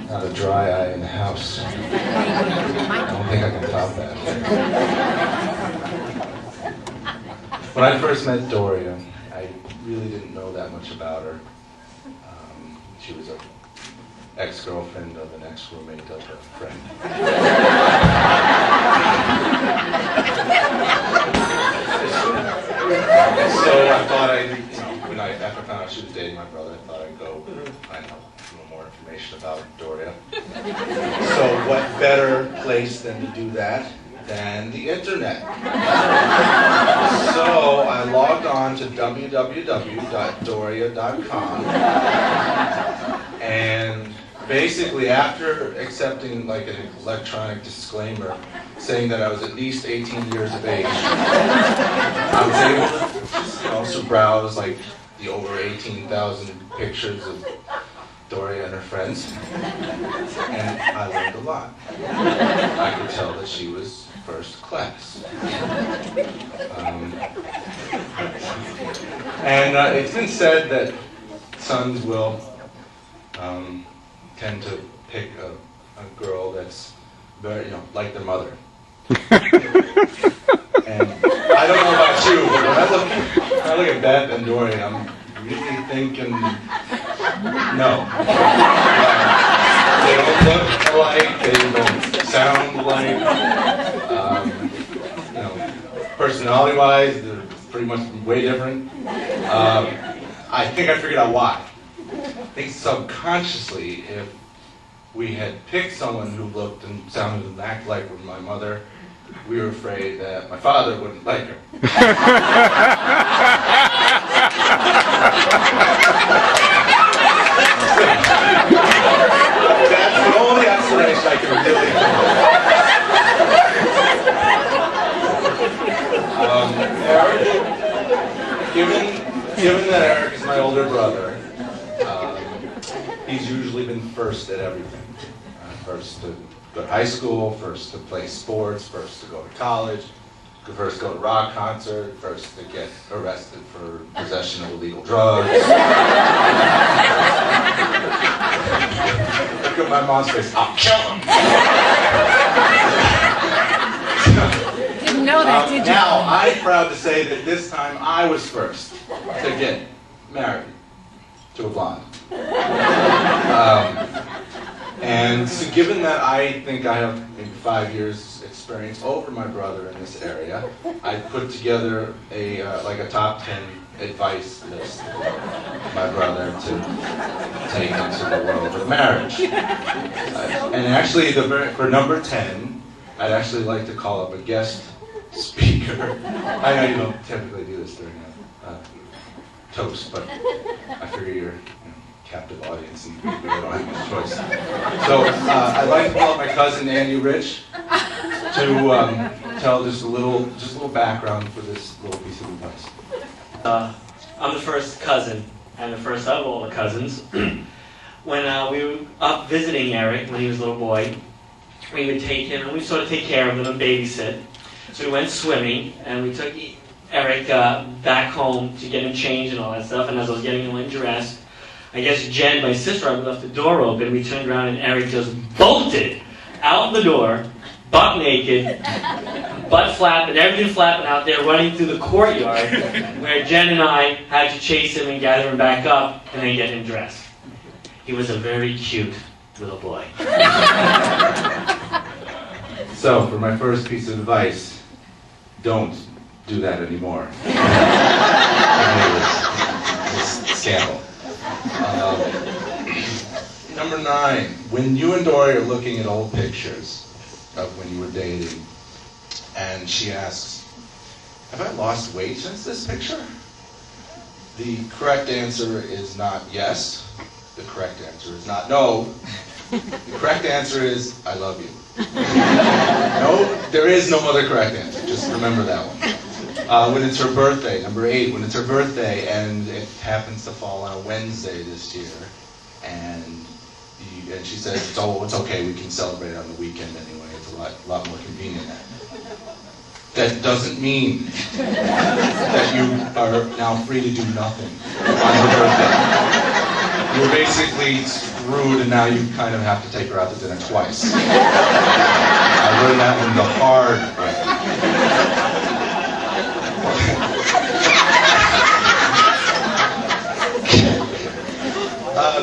Not a dry eye in the house. I don't think I can top that. When I first met Doria, I really didn't know that much about her. She was an ex-girlfriend of an ex-roommate of a friend. So I thought after I found out she was dating my brother, I thought I'd go find out a little more information about Doria. So what better place than to do that than the internet? So I logged on to www.doria.com, and basically after accepting like an electronic disclaimer saying that I was at least 18 years of age, I was able to also browse like the over 18,000 pictures of Doria and her friends, and I learned a lot. I could tell that she was first class. And it's been said that sons will tend to pick a girl that's very, like their mother. And I don't know about you, but when I look at Beth and Doria, I'm really thinking, no. They don't look alike, they don't sound alike. Personality-wise, they're pretty much way different. I think I figured out why. I think subconsciously, if we had picked someone who looked and sounded and acted like my mother, we were afraid that my father wouldn't like her. That's the only explanation I can really give. Eric, given that Eric is my older brother, he's usually been first at everything. First to go to high school, first to play sports, first to go to college, first to go to a rock concert, first to get arrested for possession of illegal drugs. Look at my mom's face. I'll kill him. Didn't know that, did you? Now, I'm proud to say that this time I was first to get married to a blonde. And so given that I think I have maybe 5 years experience over my brother in this area, I put together a top 10 advice list for my brother to take into the world of marriage. And actually, for number 10, I'd actually like to call up a guest speaker. I know you don't typically do this during a toast, but I figure you're captive audience and we don't have much choice. So I'd like to call up my cousin Andy Rich to tell just a little background for this little piece of advice. I'm the first cousin, and the first of all the cousins. When we were up visiting Eric when he was a little boy, we would take him and we sort of take care of him and babysit. So we went swimming and we took Eric back home to get him changed and all that stuff. And as I was getting him dressed, I guess Jen, my sister, I left the door open. We turned around and Eric just bolted out the door, butt naked, butt flapping, everything flapping out there, running through the courtyard, where Jen and I had to chase him and gather him back up and then get him dressed. He was a very cute little boy. So, for my first piece of advice, don't do that anymore. It's scandal. Number 9, when you and Doria are looking at old pictures of when you were dating, and she asks, have I lost weight since this picture? The correct answer is not yes. The correct answer is not no. The correct answer is, I love you. No, there is no other correct answer. Just remember that one. When it's her birthday, number 8, when it's her birthday and it happens to fall on a Wednesday this year, and she says, it's okay, we can celebrate on the weekend anyway, it's a lot more convenient. That doesn't mean that you are now free to do nothing on her birthday. you're basically screwed, and now you kind of have to take her out to dinner twice. I learned that one the hard way.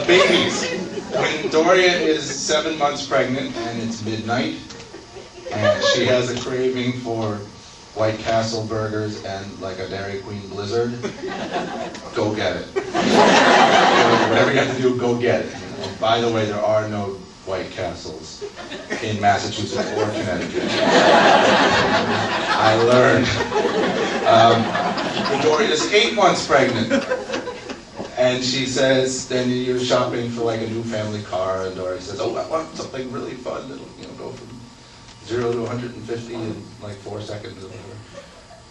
Babies. When Doria is 7 months pregnant and it's midnight, and she has a craving for White Castle burgers and like a Dairy Queen Blizzard, go get it. Whatever you have to do, go get it. And by the way, there are no White Castles in Massachusetts or Connecticut. I learned. Doria's 8 months pregnant. And she says, then you're shopping for like a new family car, and Doria says, oh, I want something really fun that'll, go from 0 to 150 in like 4 seconds or whatever.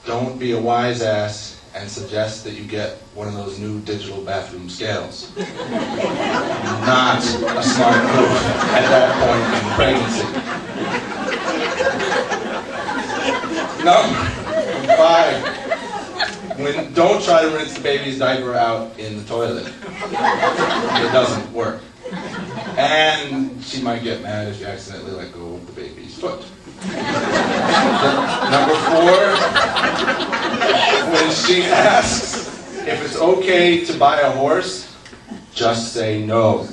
Don't be a wise ass and suggest that you get one of those new digital bathroom scales. Not a smart move at that point in pregnancy. Number 5. Don't try to rinse the baby's diaper out in the toilet. It doesn't work. And she might get mad if you accidentally let go of the baby's foot. Number 4, when she asks if it's okay to buy a horse, just say no.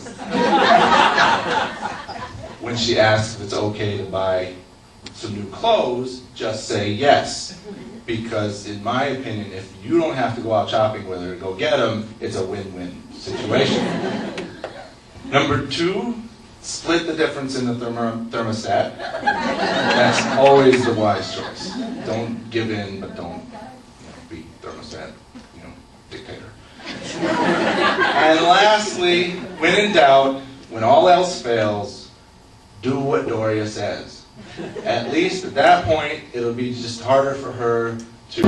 When she asks if it's okay to buy some new clothes, just say yes. Because in my opinion, if you don't have to go out shopping with her to go get them, it's a win-win situation. Number 2, split the difference in the thermostat. That's always the wise choice. Don't give in, but don't be thermostat, dictator. And lastly, when in doubt, when all else fails, do what Doria says. At least at that point, it'll be just harder for her to